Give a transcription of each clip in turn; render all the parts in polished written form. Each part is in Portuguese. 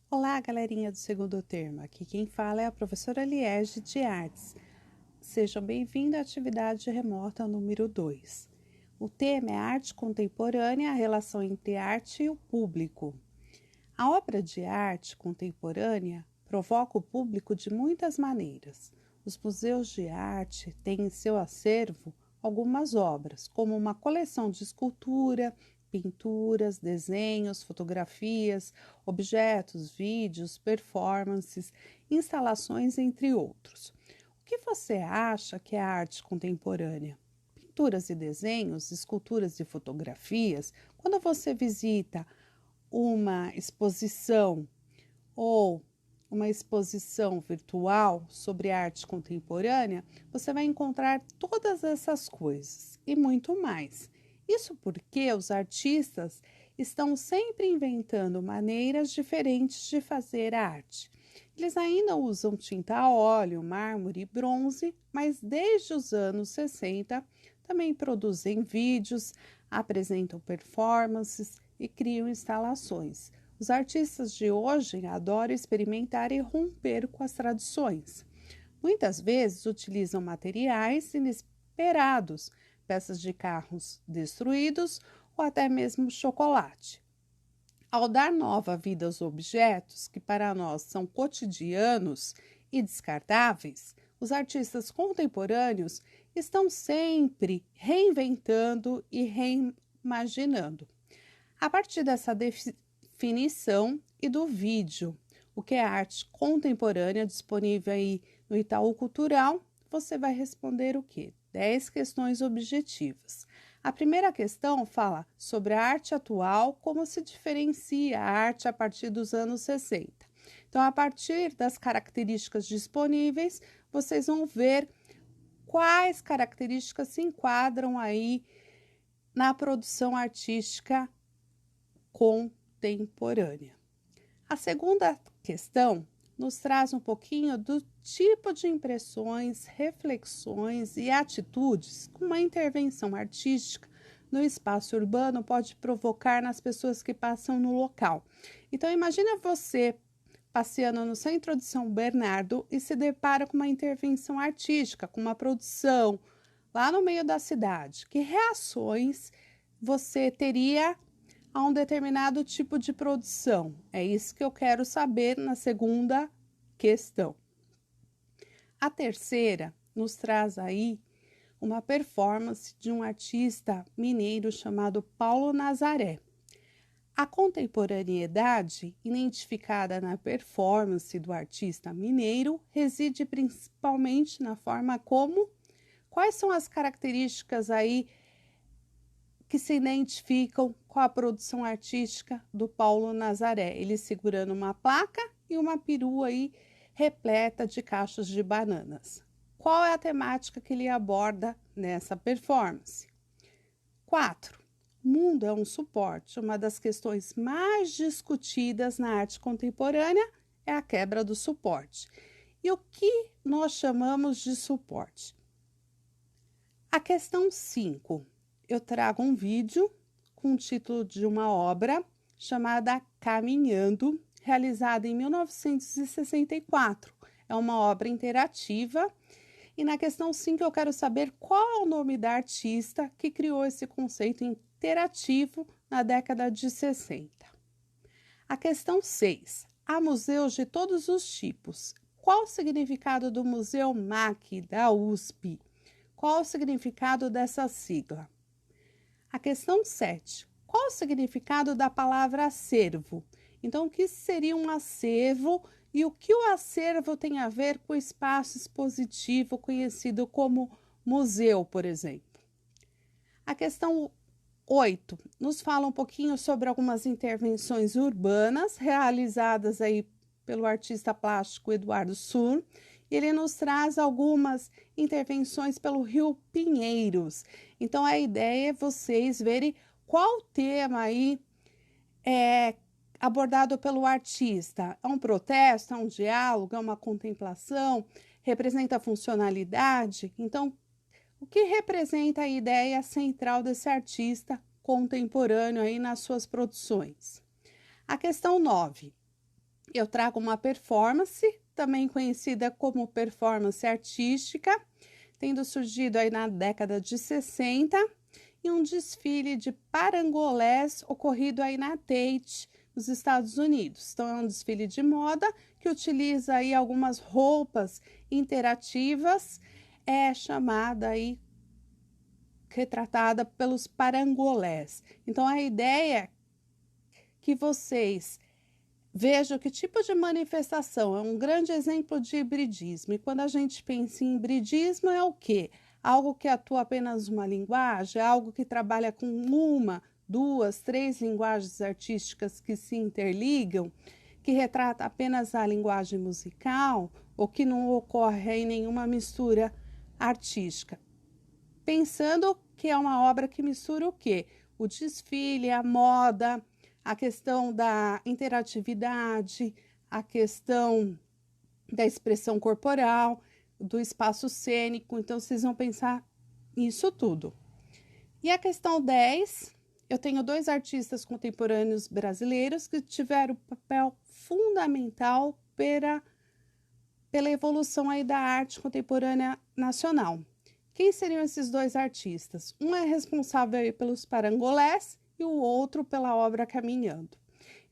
Olá, galerinha do segundo termo. Aqui quem fala é a professora Liege de Artes. Sejam bem-vindos à atividade remota número 2. O tema é arte contemporânea, a relação entre arte e o público. A obra de arte contemporânea provoca o público de muitas maneiras. Os museus de arte têm em seu acervo algumas obras, como uma coleção de escultura, pinturas, desenhos, fotografias, objetos, vídeos, performances, instalações, entre outros. O que você acha que é a arte contemporânea? Pinturas e desenhos, esculturas e fotografias? Quando você visita uma exposição ou uma exposição virtual sobre arte contemporânea, você vai encontrar todas essas coisas e muito mais. Isso porque os artistas estão sempre inventando maneiras diferentes de fazer arte. Eles ainda usam tinta a óleo, mármore e bronze, mas desde os anos 60 também produzem vídeos, apresentam performances e criam instalações. Os artistas de hoje adoram experimentar e romper com as tradições. Muitas vezes utilizam materiais inesperados, peças de carros destruídos ou até mesmo chocolate. Ao dar nova vida aos objetos que para nós são cotidianos e descartáveis, os artistas contemporâneos estão sempre reinventando e reimaginando. A partir dessa definição e do vídeo, o que é arte contemporânea, disponível aí no Itaú Cultural, você vai responder o quê? 10 questões objetivas. A primeira questão fala sobre a arte atual, como se diferencia a arte a partir dos anos 60. Então, a partir das características disponíveis, vocês vão ver quais características se enquadram aí na produção artística contemporânea. A segunda questão nos traz um pouquinho do tipo de impressões, reflexões e atitudes que uma intervenção artística no espaço urbano pode provocar nas pessoas que passam no local. Então, imagine você passeando no centro de São Bernardo e se depara com uma intervenção artística, com uma produção lá no meio da cidade. Que reações você teria a um determinado tipo de produção? É isso que eu quero saber na segunda questão. A terceira nos traz aí uma performance de um artista mineiro chamado Paulo Nazaré. A contemporaneidade, identificada na performance do artista mineiro, reside principalmente na forma como, quais são as características aí que se identificam com a produção artística do Paulo Nazaré. Ele segurando uma placa e uma perua aí repleta de cachos de bananas. Qual é a temática que ele aborda nessa performance? 4. Mundo é um suporte. Uma das questões mais discutidas na arte contemporânea é a quebra do suporte. E o que nós chamamos de suporte? A questão 5. Eu trago um vídeo com o título de uma obra chamada Caminhando, realizada em 1964. É uma obra interativa. E na questão 5 eu quero saber qual é o nome da artista que criou esse conceito interativo na década de 60. A questão 6. Há museus de todos os tipos. Qual o significado do Museu MAC da USP? Qual o significado dessa sigla? A questão 7. Qual o significado da palavra acervo? Então, o que seria um acervo e o que o acervo tem a ver com o espaço expositivo conhecido como museu, por exemplo? A questão 8 nos fala um pouquinho sobre algumas intervenções urbanas realizadas aí pelo artista plástico Eduardo Sur. Ele nos traz algumas intervenções pelo Rio Pinheiros. Então, a ideia é vocês verem qual tema aí é abordado pelo artista. É um protesto, é um diálogo, é uma contemplação, representa a funcionalidade. Então, o que representa a ideia central desse artista contemporâneo aí nas suas produções? A questão 9. eu trago uma performance, também conhecida como performance artística, tendo surgido aí na década de 60, e um desfile de parangolés ocorrido aí na Tate, nos Estados Unidos. Então, é um desfile de moda que utiliza aí algumas roupas interativas, chamada aí, retratada pelos parangolés. Então, a ideia é que vocês vejam que tipo de manifestação é um grande exemplo de hibridismo. E quando a gente pensa em hibridismo, é o quê? Algo que atua apenas uma linguagem, algo que trabalha com uma, duas, três linguagens artísticas que se interligam, que retrata apenas a linguagem musical, ou que não ocorre aí nenhuma mistura artística. Pensando que é uma obra que mistura o quê? O desfile, a moda, a questão da interatividade, a questão da expressão corporal, do espaço cênico. Então, vocês vão pensar nisso tudo. E a questão 10, eu tenho 2 artistas contemporâneos brasileiros que tiveram papel fundamental pela evolução aí da arte contemporânea nacional. Quem seriam esses 2 artistas? Um é responsável aí pelos parangolés e o outro pela obra Caminhando.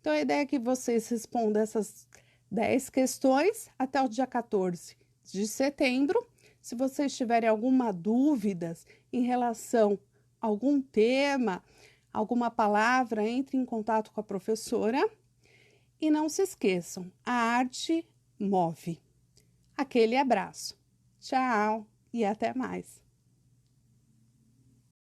Então, a ideia é que vocês respondam essas 10 questões até o dia 14 de setembro. Se vocês tiverem alguma dúvida em relação a algum tema, alguma palavra, entre em contato com a professora. E não se esqueçam, a arte move. Aquele abraço. Tchau e até mais.